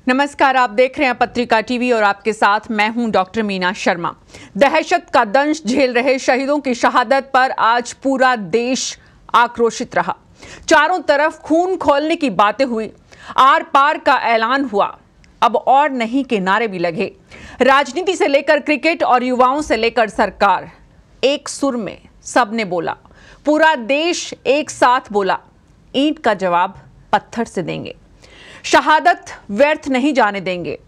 नमस्कार, आप देख रहे हैं पत्रिका टीवी और आपके साथ मैं हूं डॉक्टर मीना शर्मा। दहशत का दंश झेल रहे शहीदों की शहादत पर आज पूरा देश आक्रोशित रहा। चारों तरफ खून खौलने की बातें हुई, आर पार का ऐलान हुआ, अब और नहीं के नारे भी लगे। राजनीति से लेकर क्रिकेट और युवाओं से लेकर सरकार, एक सुर में सबने बोला, पूरा देश एक साथ बोला, ईंट का जवाब पत्थर से देंगे, शहादत व्यर्थ नहीं जाने देंगे।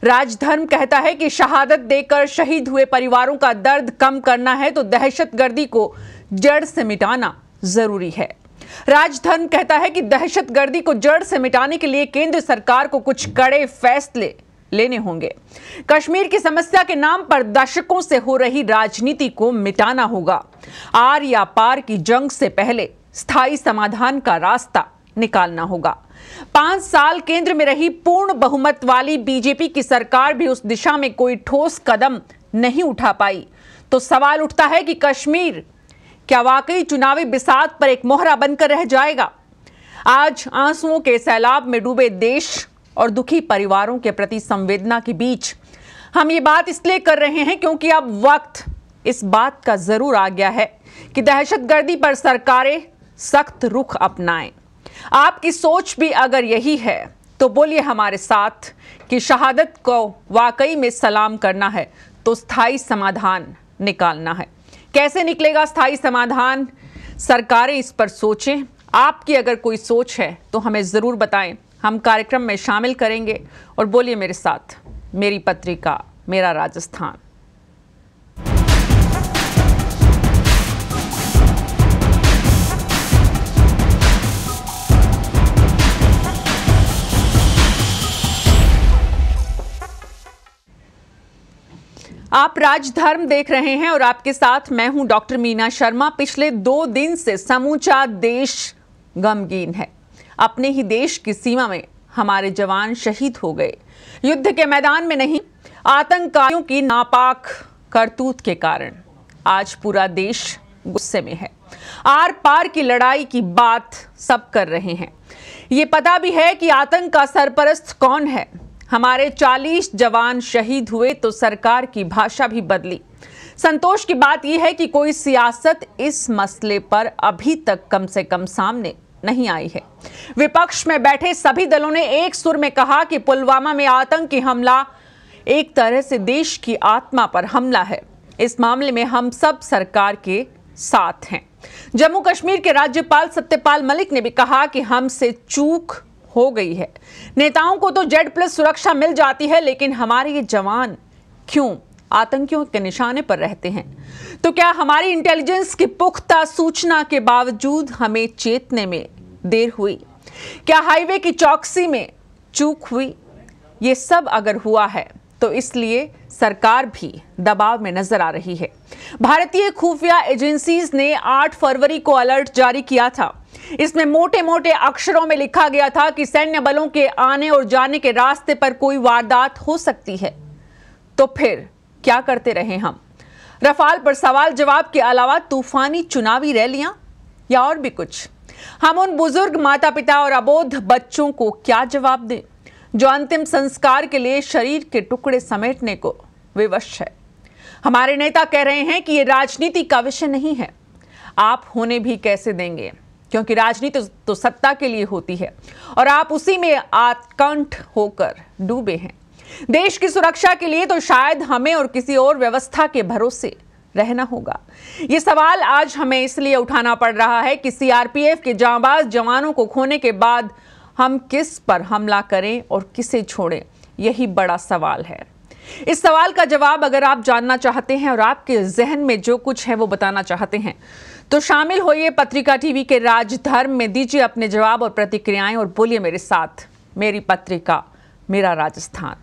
राजधर्म कहता है कि शहादत देकर शहीद हुए परिवारों का दर्द कम करना है तो दहशतगर्दी को जड़ से मिटाना जरूरी है। राजधर्म कहता है कि दहशतगर्दी को जड़ से मिटाने के लिए केंद्र सरकार को कुछ कड़े फैसले लेने होंगे। कश्मीर की समस्या के नाम पर दशकों से हो रही राजनीति को मिटाना होगा। आर या पार की जंग से पहले स्थायी समाधान का रास्ता निकालना होगा। 5 साल केंद्र में रही पूर्ण बहुमत वाली बीजेपी की सरकार भी उस दिशा में कोई ठोस कदम नहीं उठा पाई, तो सवाल उठता है कि कश्मीर क्या वाकई चुनावी बिसात पर एक मोहरा बनकर रह जाएगा? आज आंसुओं के सैलाब में डूबे देश और दुखी परिवारों के प्रति संवेदना के बीच हम ये बात इसलिए कर रहे हैं क्योंकि अब वक्त इस बात का जरूर आ गया है कि दहशतगर्दी पर सरकारें सख्त रुख अपनाएं। आपकी सोच भी अगर यही है तो बोलिए हमारे साथ कि शहादत को वाकई में सलाम करना है तो स्थायी समाधान निकालना है। कैसे निकलेगा स्थायी समाधान? सरकारें इस पर सोचें। आपकी अगर कोई सोच है तो हमें ज़रूर बताएं, हम कार्यक्रम में शामिल करेंगे। और बोलिए मेरे साथ, मेरी पत्रिका मेरा राजस्थान। आप राजधर्म देख रहे हैं और आपके साथ मैं हूं डॉक्टर मीना शर्मा। पिछले 2 दिन से समूचा देश गमगीन है। अपने ही देश की सीमा में हमारे जवान शहीद हो गए, युद्ध के मैदान में नहीं, आतंकवादियों की नापाक करतूत के कारण। आज पूरा देश गुस्से में है। आर पार की लड़ाई की बात सब कर रहे हैं। ये पता भी है कि आतंक का सरपरस्त कौन है। हमारे 40 जवान शहीद हुए तो सरकार की भाषा भी बदली। संतोष की बात यह है कि कोई सियासत इस मसले पर अभी तक कम से कम सामने नहीं आई है। विपक्ष में बैठे सभी दलों ने एक सुर में कहा कि पुलवामा में आतंकी हमला एक तरह से देश की आत्मा पर हमला है। इस मामले में हम सब सरकार के साथ हैं। जम्मू कश्मीर के राज्यपाल सत्यपाल मलिक ने भी कहा कि हमसे चूक हो गई है। नेताओं को तो Z+ सुरक्षा मिल जाती है, लेकिन हमारे ये जवान क्यों आतंकियों के निशाने पर रहते हैं? तो क्या हमारी इंटेलिजेंस की पुख्ता सूचना के बावजूद हमें चेतने में देर हुई? क्या हाईवे की चौकसी में चूक हुई? ये सब अगर हुआ है तो इसलिए सरकार भी दबाव में नजर आ रही है। भारतीय खुफिया एजेंसीज ने 8 फरवरी को अलर्ट जारी किया था। इसमें मोटे मोटे अक्षरों में लिखा गया था कि सैन्य बलों के आने और जाने के रास्ते पर कोई वारदात हो सकती है। तो फिर क्या करते रहे हम? रफाल पर सवाल जवाब के अलावा तूफानी चुनावी रैलियां या और भी कुछ? हम उन बुजुर्ग माता पिता और अबोध बच्चों को क्या जवाब दें जो अंतिम संस्कार के लिए शरीर के टुकड़े समेटने को विवश है? हमारे नेता कह रहे हैं कि ये राजनीति का विषय नहीं है। आप होने भी कैसे देंगे, क्योंकि राजनीति तो सत्ता के लिए होती है और आप उसी में आत्कंठ होकर डूबे हैं। देश की सुरक्षा के लिए तो शायद हमें और किसी और व्यवस्था के भरोसे रहना होगा। ये सवाल आज हमें इसलिए उठाना पड़ रहा है कि सीआरपीएफ के जांबाज जवानों को खोने के बाद हम किस पर हमला करें और किसे छोड़ें, यही बड़ा सवाल है। इस सवाल का जवाब अगर आप जानना चाहते हैं और आपके जहन में जो कुछ है वो बताना चाहते हैं तो शामिल होइए पत्रिका टीवी के राजधर्म में। दीजिए अपने जवाब और प्रतिक्रियाएं और बोलिए मेरे साथ, मेरी पत्रिका मेरा राजस्थान।